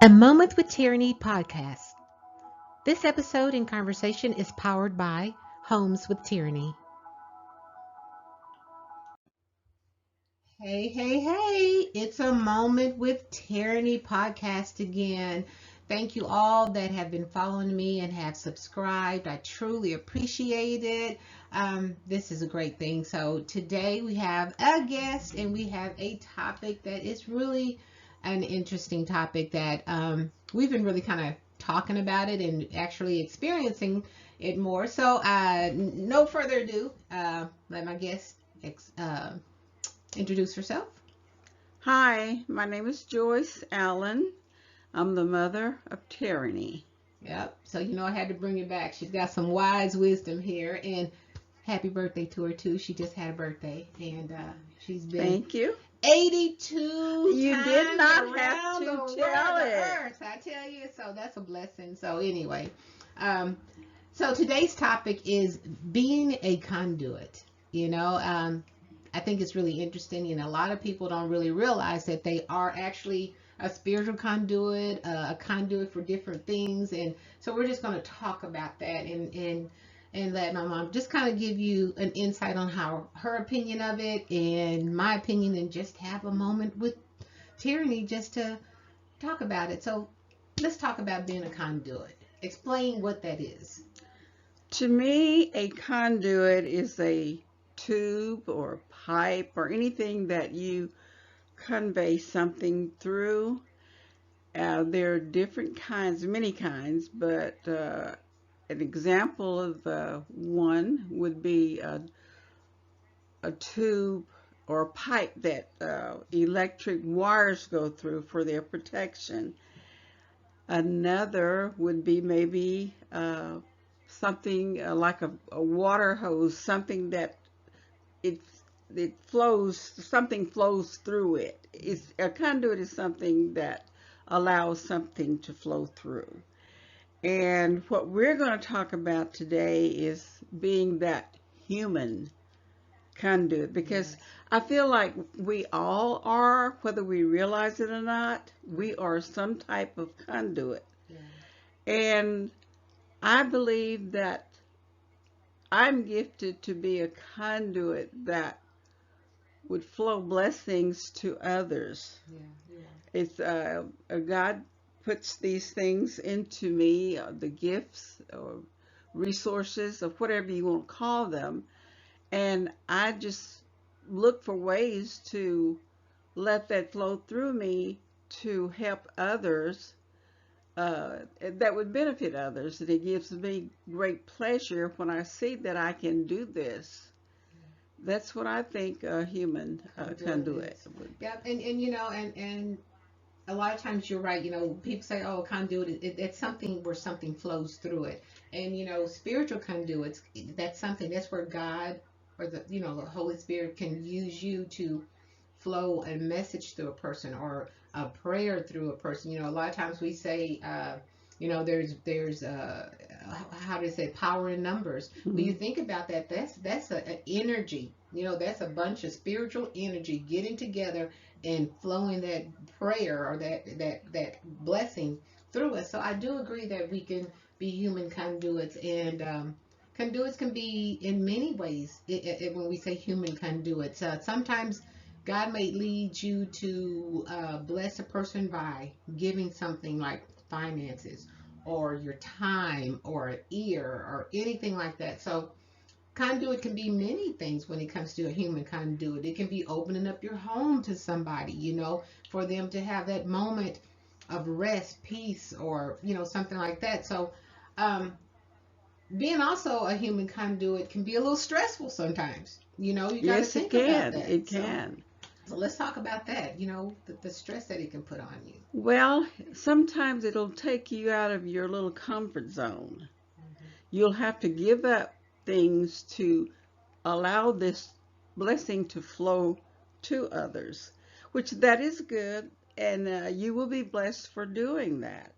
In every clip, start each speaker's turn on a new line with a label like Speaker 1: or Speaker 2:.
Speaker 1: A Moment with Tyranny podcast. This episode in conversation is powered by Homes with Tyranny. Hey, it's a Moment with Tyranny podcast again. Thank you all that have been following me and have subscribed. I truly appreciate it. This is a great thing. So today we have a guest and we have a topic that is really an interesting topic that we've been really kind of talking about it and actually experiencing it more. So no further ado, let my guest introduce herself.
Speaker 2: Hi, my name is Joyce Allen. I'm the mother of Tyranny.
Speaker 1: Yep. So I had to bring it back. She's got some wise wisdom here, and happy birthday to her too. She just had a birthday, and she's been
Speaker 2: Thank you.
Speaker 1: 82
Speaker 2: You
Speaker 1: times
Speaker 2: did not
Speaker 1: around
Speaker 2: have to
Speaker 1: the
Speaker 2: tell
Speaker 1: world,
Speaker 2: it.
Speaker 1: the earth. I tell you, so that's a blessing. So anyway, so today's topic is being a conduit. I think it's really interesting, and a lot of people don't really realize that they are actually a spiritual conduit, a conduit for different things, and so we're just going to talk about that and let my mom just kind of give you an insight on how her opinion of it and my opinion, and just have a moment with tyranny just to talk about it. So let's talk about being a conduit. Explain what that is.
Speaker 2: To me, a conduit is a tube or pipe or anything that you convey something through. There are different kinds, many kinds, but an example of one would be a tube or a pipe that electric wires go through for their protection. Another would be maybe something like a water hose, something that it it flows, something flows through it. A conduit is something that allows something to flow through. And what we're going to talk about today is being that human conduit, because
Speaker 1: Yes.
Speaker 2: I feel like we all are, whether we realize it or not, we are some type of conduit.
Speaker 1: Yeah.
Speaker 2: And I believe that I'm gifted to be a conduit that would flow blessings to others.
Speaker 1: Yeah. Yeah.
Speaker 2: It's God puts these things into me, the gifts or resources or whatever you want to call them, and I just look for ways to let that flow through me to help others, that would benefit others. And it gives me great pleasure when I see that I can do this. That's what I think a human conduit
Speaker 1: Conduit.
Speaker 2: would be.
Speaker 1: Yeah, and a lot of times you're right. People say, "Oh, conduit, it's something where something flows through it." And spiritual conduits, that's something that's where God or the Holy Spirit can use you to flow a message through a person or a prayer through a person. A lot of times we say, there's how do you say power in numbers. When you
Speaker 2: Mhm.
Speaker 1: think about that, that's a energy. That's a bunch of spiritual energy getting together and flowing that prayer or that blessing through us. So I do agree that we can be human conduits, and conduits can be in many ways. When we say human conduits, sometimes God may lead you to bless a person by giving something like finances or your time or an ear or anything like that. So conduit can be many things when it comes to a human conduit. It can be opening up your home to somebody, for them to have that moment of rest, peace, or, something like that. So, being also a human conduit can be a little stressful sometimes. You got to
Speaker 2: Yes, it
Speaker 1: think about
Speaker 2: can.
Speaker 1: that.
Speaker 2: It
Speaker 1: So,
Speaker 2: can.
Speaker 1: let's talk about that, the stress that it can put on you.
Speaker 2: Well, sometimes it'll take you out of your little comfort zone. You'll have to give up things to allow this blessing to flow to others, which that is good, and you will be blessed for doing that.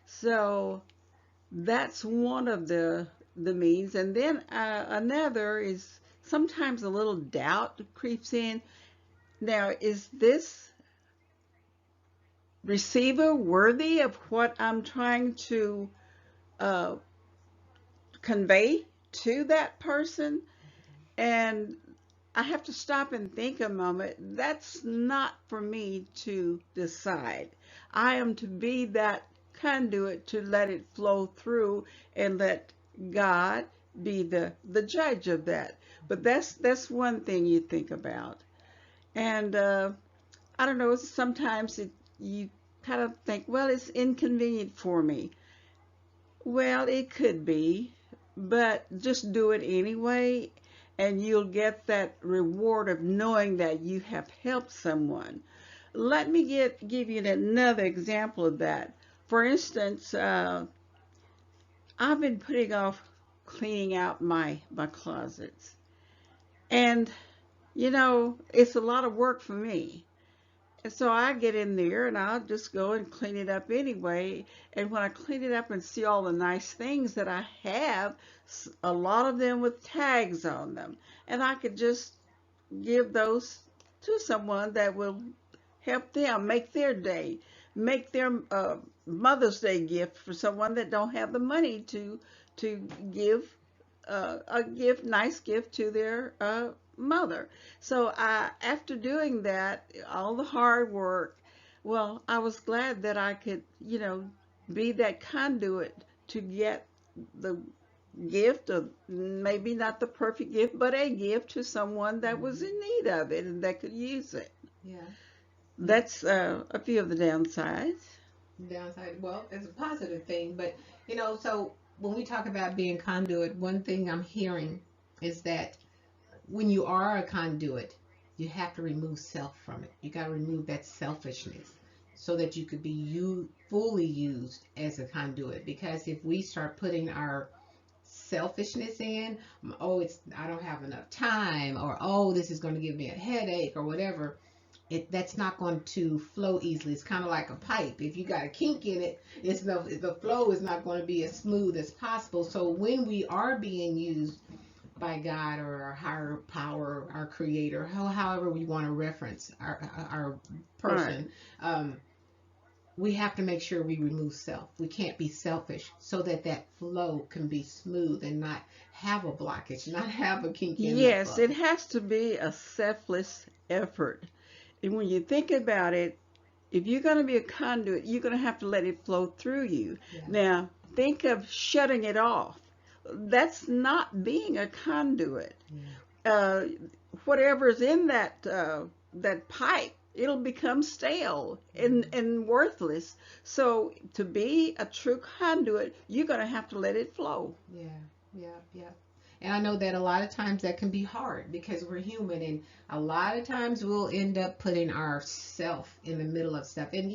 Speaker 2: So that's one of the means, and then another is sometimes a little doubt creeps in. Now, is this receiver worthy of what I'm trying to uh, convey to that person? And I have to stop and think a moment. That's not for me to decide. I am to be that conduit to let it flow through and let God be the judge of that. But that's one thing you think about. And I don't know, sometimes you kind of think, well, it's inconvenient for me. Well, it could be, but just do it anyway, and you'll get that reward of knowing that you have helped someone. Let me give you another example of that. For instance, I've been putting off cleaning out my closets, and it's a lot of work for me. And so I get in there and I'll just go and clean it up anyway. And when I clean it up and see all the nice things that I have, a lot of them with tags on them, and I could just give those to someone that will help them make their day, make their Mother's Day gift for someone that don't have the money to give a nice gift to their mother. So after doing that, all the hard work, well, I was glad that I could, be that conduit to get the gift, of maybe not the perfect gift, but a gift to someone that was in need of it and that could use it.
Speaker 1: Yeah.
Speaker 2: That's a few of the downsides.
Speaker 1: Downside, well, it's a positive thing, but so when we talk about being conduit, one thing I'm hearing is that when you are a conduit, you have to remove self from it. You got to remove that selfishness so that you could be fully used as a conduit. Because if we start putting our selfishness in, oh, it's I don't have enough time, or oh, this is going to give me a headache, or whatever, that's not going to flow easily. It's kind of like a pipe. If you got a kink in it, the flow is not going to be as smooth as possible. So when we are being used by God or our higher power, our creator, however we want to reference our
Speaker 2: All right.
Speaker 1: person, we have to make sure we remove self. We can't be selfish so that that flow can be smooth and not have a blockage, not have a kink in the
Speaker 2: Yes,
Speaker 1: flow.
Speaker 2: it has to be a selfless effort. And when you think about it, if you're going to be a conduit, you're going to have to let it flow through you.
Speaker 1: Yeah.
Speaker 2: Now, think of shutting it off. That's not being a conduit.
Speaker 1: Yeah.
Speaker 2: Whatever's in that pipe, it'll become stale and worthless. So to be a true conduit, you're going to have to let it flow.
Speaker 1: Yeah. Yeah. Yeah. And I know that a lot of times that can be hard because we're human, and a lot of times we'll end up putting ourself in the middle of stuff. And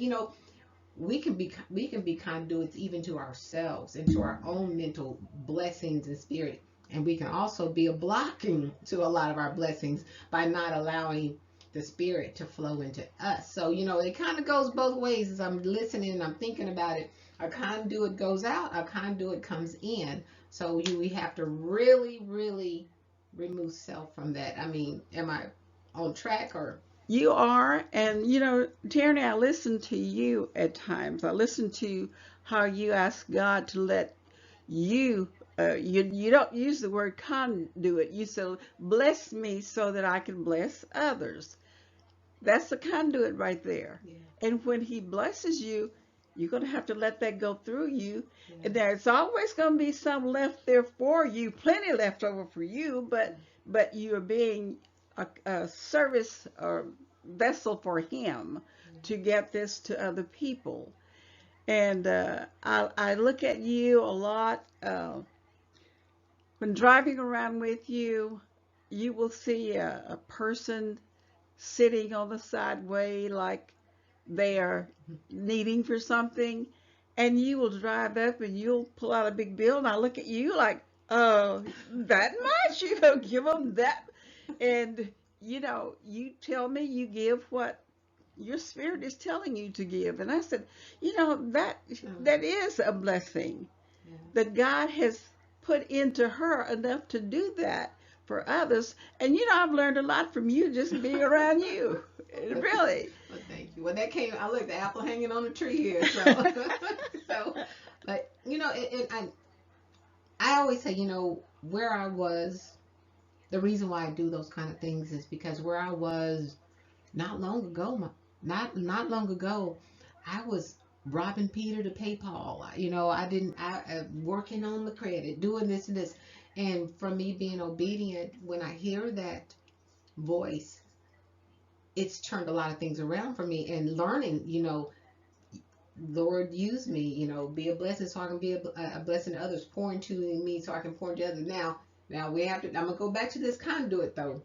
Speaker 1: we can be conduits even to ourselves and to our own mental blessings and spirit. And we can also be a blocking to a lot of our blessings by not allowing the spirit to flow into us. So, it kind of goes both ways. As I'm listening and I'm thinking about it, a conduit goes out, a conduit comes in. So we have to really, really remove self from that. I mean, am I on track or?
Speaker 2: You are, and Tierney, I listen to you at times. I listen to how you ask God to let you. You don't use the word conduit. You say, "Bless me so that I can bless others." That's the conduit right there.
Speaker 1: Yeah.
Speaker 2: And when He blesses you, you're going to have to let that go through you.
Speaker 1: Yeah.
Speaker 2: And there's always going to be some left there for you, plenty left over for you, but you're being a service or vessel for Him to get this to other people. And I look at you a lot. When driving around with you, you will see a person sitting on the sideway like they are needing for something, and you will drive up and you'll pull out a big bill, and I look at you like, oh, that much? You know, give them that. And, you tell me you give what your spirit is telling you to give. And I said, that is a blessing
Speaker 1: Yeah.
Speaker 2: that God has put into her enough to do that for others. And I've learned a lot from you just being around you. Really.
Speaker 1: Well, thank you. Well, that came. I look, the apple hanging on the tree here. So, so, but I always say, where I was. The reason why I do those kind of things is because where I was not long ago, not long ago, I was robbing Peter to pay Paul. I didn't. Working on the credit, doing this and this, and from me being obedient, when I hear that voice, it's turned a lot of things around for me. And learning, Lord, use me, be a blessing so I can be a blessing to others, pour into me so I can pour into others. Now we have to. I'm gonna go back to this conduit though,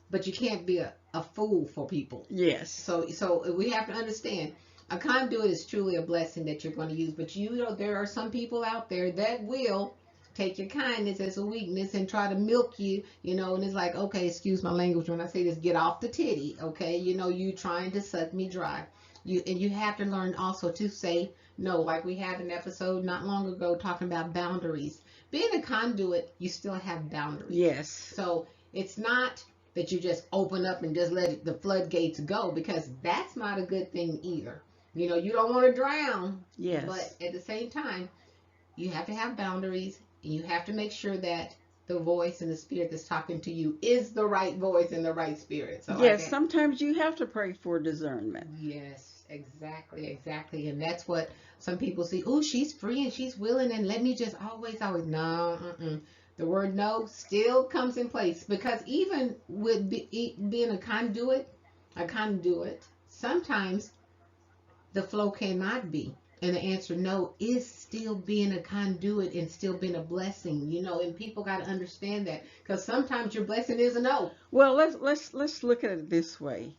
Speaker 1: but you can't be a fool for people.
Speaker 2: Yes.
Speaker 1: So we have to understand a conduit is truly a blessing that you're going to use. But there are some people out there that will take your kindness as a weakness and try to milk you, and it's like, okay, excuse my language when I say this, get off the titty, okay? You trying to suck me dry. You have to learn also to say no, like we had an episode not long ago talking about boundaries. Being a conduit, you still have boundaries.
Speaker 2: Yes.
Speaker 1: So it's not that you just open up and just let the floodgates go, because that's not a good thing either. You don't want to drown.
Speaker 2: Yes.
Speaker 1: But at the same time, you have to have boundaries, and you have to make sure that the voice and the spirit that's talking to you is the right voice and the right spirit. So
Speaker 2: yes, sometimes you have to pray for discernment.
Speaker 1: Yes, exactly. And that's what some people see. Oh, she's free and she's willing, and let me just always. No, the word no still comes in place, because even with being a conduit, sometimes the flow cannot be. And the answer no is still being a conduit and still being a blessing, and people got to understand that, because sometimes your blessing is a no.
Speaker 2: Well, let's look at it this way.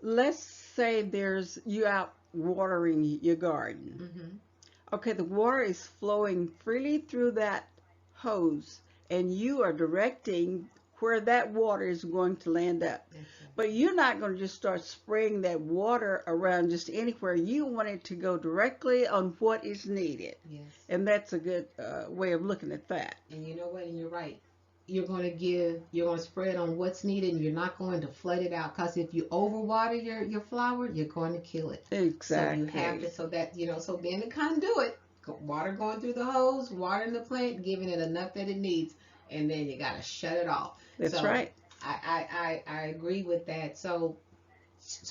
Speaker 2: Let's say there's you out watering your garden.
Speaker 1: Mm-hmm.
Speaker 2: Okay, the water is flowing freely through that hose, and you are directing where that water is going to land up.
Speaker 1: Okay.
Speaker 2: But you're not going to just start spraying that water around just anywhere. You want it to go directly on what is needed.
Speaker 1: Yes.
Speaker 2: And that's a good way of looking at that.
Speaker 1: And you know what? And you're right. You're going to spread on what's needed, and you're not going to flood it out, because if you overwater your flower, you're going to kill it.
Speaker 2: Exactly.
Speaker 1: So you have to, so being a conduit, water going through the hose, watering the plant, giving it enough that it needs, and then you got to shut it off.
Speaker 2: That's right.
Speaker 1: I agree with that. So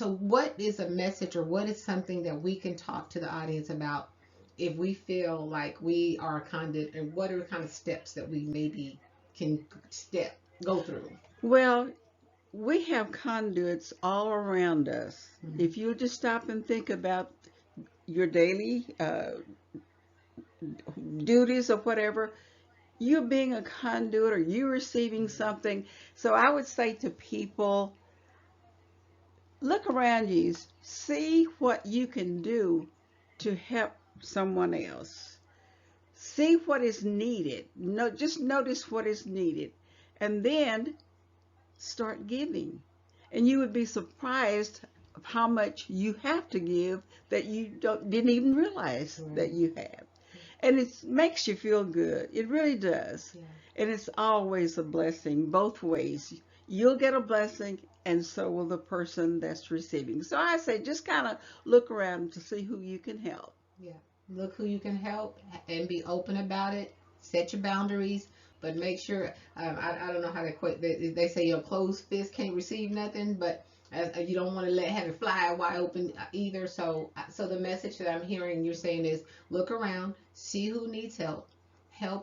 Speaker 1: what is a message, or what is something that we can talk to the audience about if we feel like we are a conduit, and what are the kind of steps that we maybe can go through?
Speaker 2: Well, we have conduits all around us. Mm-hmm. If you just stop and think about your daily duties or whatever, you being a conduit, or you receiving something. So I would say to people, look around you, see what you can do to help someone else. See what is needed. Just notice what is needed, and then start giving. And you would be surprised of how much you have to give that you didn't even realize that you have. And it makes you feel good. It really does.
Speaker 1: Yeah.
Speaker 2: And it's always a blessing both ways. You'll get a blessing, and so will the person that's receiving. So I say just kind of look around to see who you can help.
Speaker 1: Yeah. Look who you can help and be open about it. Set your boundaries, but make sure, I don't know how they say your closed fist can't receive nothing, but you don't want to have it fly wide open either. So the message that I'm hearing you're saying is, look around, see who needs help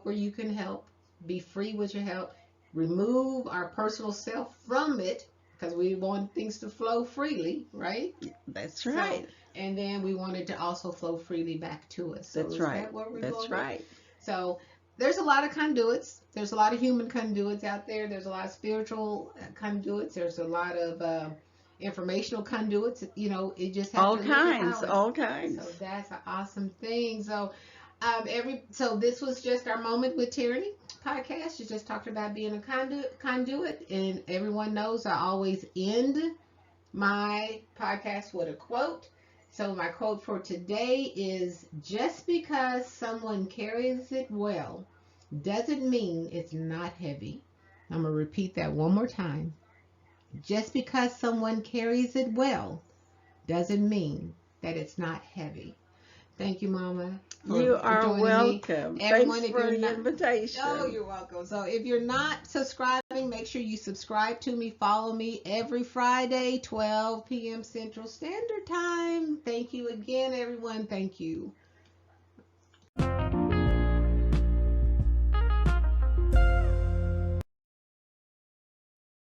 Speaker 1: where you can help, be free with your help, remove our personal self from it, because we want things to flow freely, right?
Speaker 2: That's right.
Speaker 1: So, and then we want it to also flow freely back to us. So
Speaker 2: that's right.
Speaker 1: That what we're
Speaker 2: That's
Speaker 1: going
Speaker 2: right.
Speaker 1: with? So there's a lot of conduits. There's a lot of human conduits out there. There's a lot of spiritual conduits. There's a lot of informational conduits. It just has
Speaker 2: all kinds.
Speaker 1: So that's an awesome thing. So so this was just our Moment with Tyranny podcast. You just talked about being a conduit, and everyone knows I always end my podcast with a quote. So my quote for today is, just because someone carries it well doesn't mean it's not heavy. I'm going to repeat that one more time. Just because someone carries it well doesn't mean that it's not heavy. Thank you, Mama,
Speaker 2: You
Speaker 1: for
Speaker 2: are
Speaker 1: joining me.
Speaker 2: welcome. Thanks
Speaker 1: Everyone, if
Speaker 2: for
Speaker 1: you're
Speaker 2: the
Speaker 1: not, oh,
Speaker 2: invitation.
Speaker 1: you're welcome. So if you're not subscribing, make sure you subscribe to me. Follow me every Friday, 12 p.m. Central Standard Time. Thank you again, everyone. Thank you.